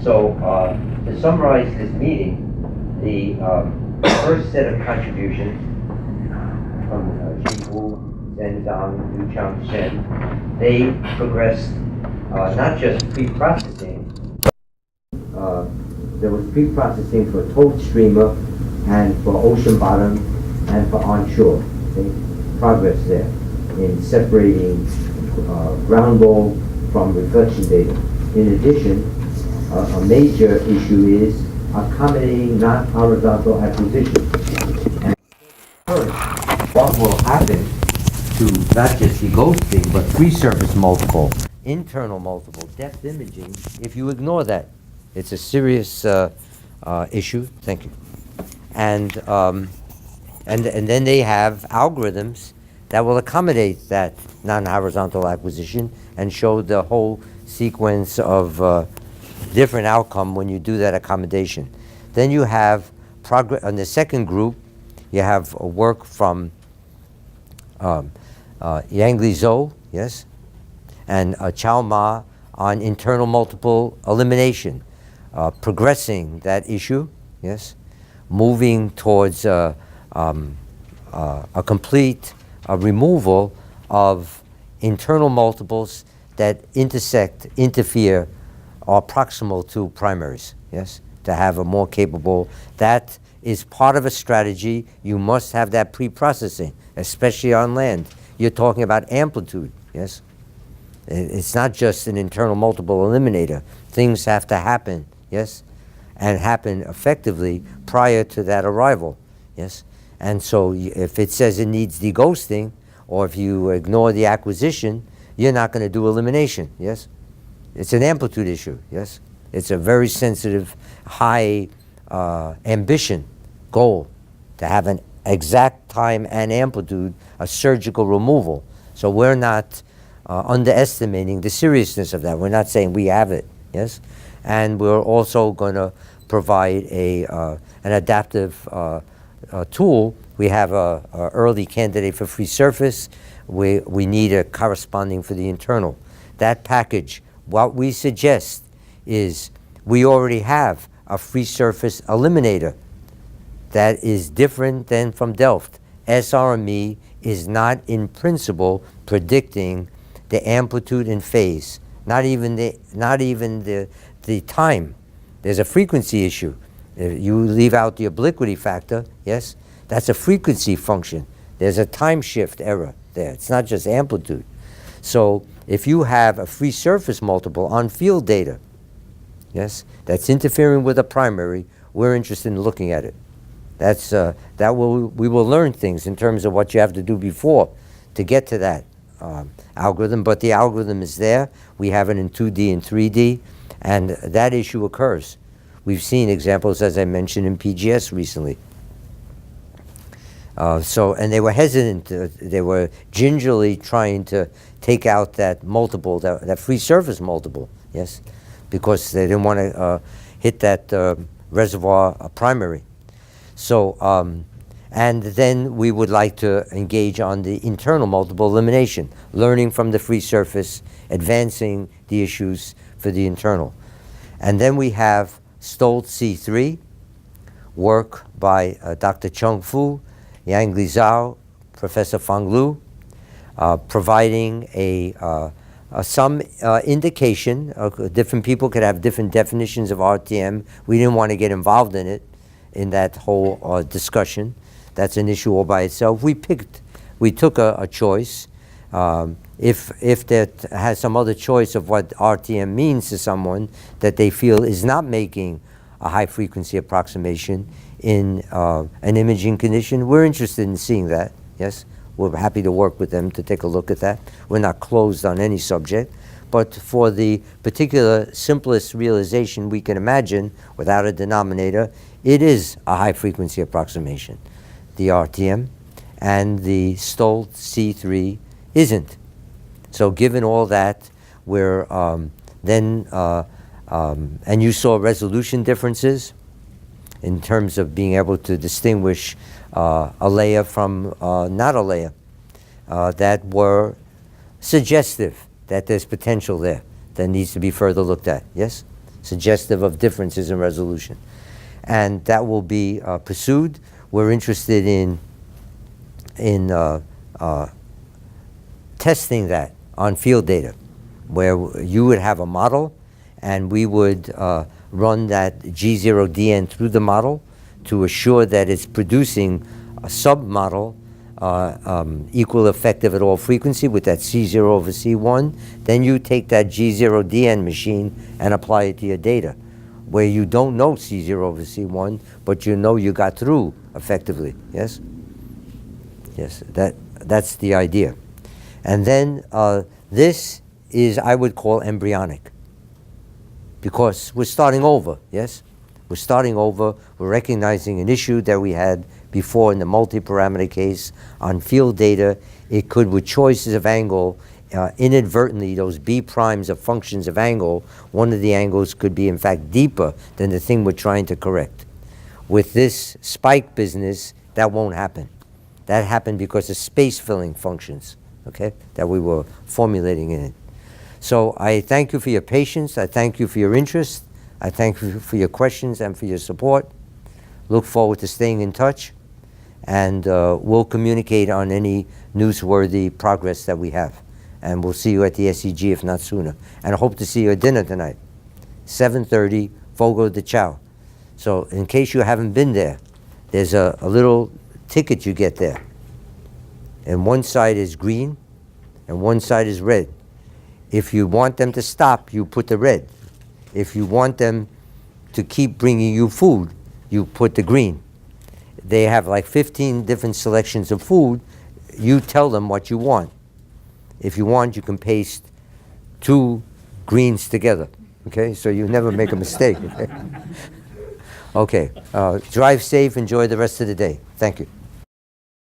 So to summarize this meeting, the first set of contributions from Jing-Wu, Zhen Zhang, Yu Chang Shen, they progressed not just pre-processing, there was pre-processing for towed streamer and for ocean bottom and for onshore. Okay? Progress there in separating ground roll from reflection data. In addition, a major issue is accommodating non-horizontal acquisition. And first, what will happen to not just the ghosting, but free surface multiple, internal multiple, depth imaging, if you ignore that? It's a serious issue. Thank you. And then they have algorithms that will accommodate that non-horizontal acquisition and show the whole sequence of different outcome when you do that accommodation. Then you have progress on the second group. You have work from Yang Li Zhou, yes, and Chao Ma on internal multiple elimination, progressing that issue, yes, moving towards a complete removal of internal multiples that intersect, interfere, or proximal to primaries, yes, to have a more capable. That is part of a strategy. You must have that pre-processing, especially on land. You're talking about amplitude, yes? It's not just an internal multiple eliminator. Things have to happen, yes, and happen effectively prior to that arrival, yes? And so if it says it needs deghosting, or if you ignore the acquisition, you're not going to do elimination, yes? It's an amplitude issue, yes? It's a very sensitive, high ambition goal to have an exact time and amplitude, a surgical removal. So we're not underestimating the seriousness of that. We're not saying we have it, yes? And we're also going to provide an adaptive tool. We have a early candidate for free surface. We need a corresponding for the internal. That package, what we suggest is we already have a free surface eliminator that is different than from Delft. SRME is not in principle predicting the amplitude and phase, not even the time. There's a frequency issue. If you leave out the obliquity factor, yes, that's a frequency function. There's a time shift error there. It's not just amplitude. So if you have a free surface multiple on field data, yes, that's interfering with a primary, we're interested in looking at it. We will learn things in terms of what you have to do before to get to that algorithm, but the algorithm is there. We have it in 2D and 3D, and that issue occurs. We've seen examples, as I mentioned, in PGS recently. And they were hesitant, they were gingerly trying to take out that multiple, that free surface multiple, yes, because they didn't want to hit that reservoir primary. So, and then we would like to engage on the internal multiple elimination, learning from the free surface, advancing the issues for the internal. And then we have Stoltz C3, work by Dr. Chung Fu, Yang Li Zhao, Professor Fang Lu, providing some indication. Different people could have different definitions of RTM. We didn't want to get involved in it, in that whole discussion. That's an issue all by itself. We took a choice. If that has some other choice of what RTM means to someone that they feel is not making a high frequency approximation in an imaging condition, we're interested in seeing that, yes? We're happy to work with them to take a look at that. We're not closed on any subject, but for the particular simplest realization we can imagine without a denominator, it is a high frequency approximation, the RTM, and the Stoltz C3 isn't. So given all that, we're and you saw resolution differences in terms of being able to distinguish a layer from not a layer that were suggestive that there's potential there that needs to be further looked at, yes? suggestive of differences in resolution. And that will be pursued. We're interested in testing that on field data, where you would have a model and we would run that G0DN through the model to assure that it's producing a sub-model equal effective at all frequency with that C0 over C1. Then you take that G0DN machine and apply it to your data, where you don't know C0 over C1, but you know you got through effectively, yes? Yes, that's the idea. And then this is, I would call, embryonic, because we're starting over, yes? We're starting over. We're recognizing an issue that we had before in the multi-parameter case on field data. It could, with choices of angle, inadvertently, those B primes of functions of angle, one of the angles could be, in fact, deeper than the thing we're trying to correct. With this spike business, that won't happen. That happened because of space-filling functions, okay, that we were formulating in it. So I thank you for your patience. I thank you for your interest. I thank you for your questions and for your support. Look forward to staying in touch, and we'll communicate on any newsworthy progress that we have. And we'll see you at the SEG, if not sooner. And I hope to see you at dinner tonight, 7:30, Fogo de Chao. So in case you haven't been there, there's a little ticket you get there. And one side is green, and one side is red. If you want them to stop, you put the red. If you want them to keep bringing you food, you put the green. They have like 15 different selections of food. You tell them what you want. If you want, you can paste 2 greens together, okay? So you never make a mistake, okay? Okay, drive safe, enjoy the rest of the day. Thank you.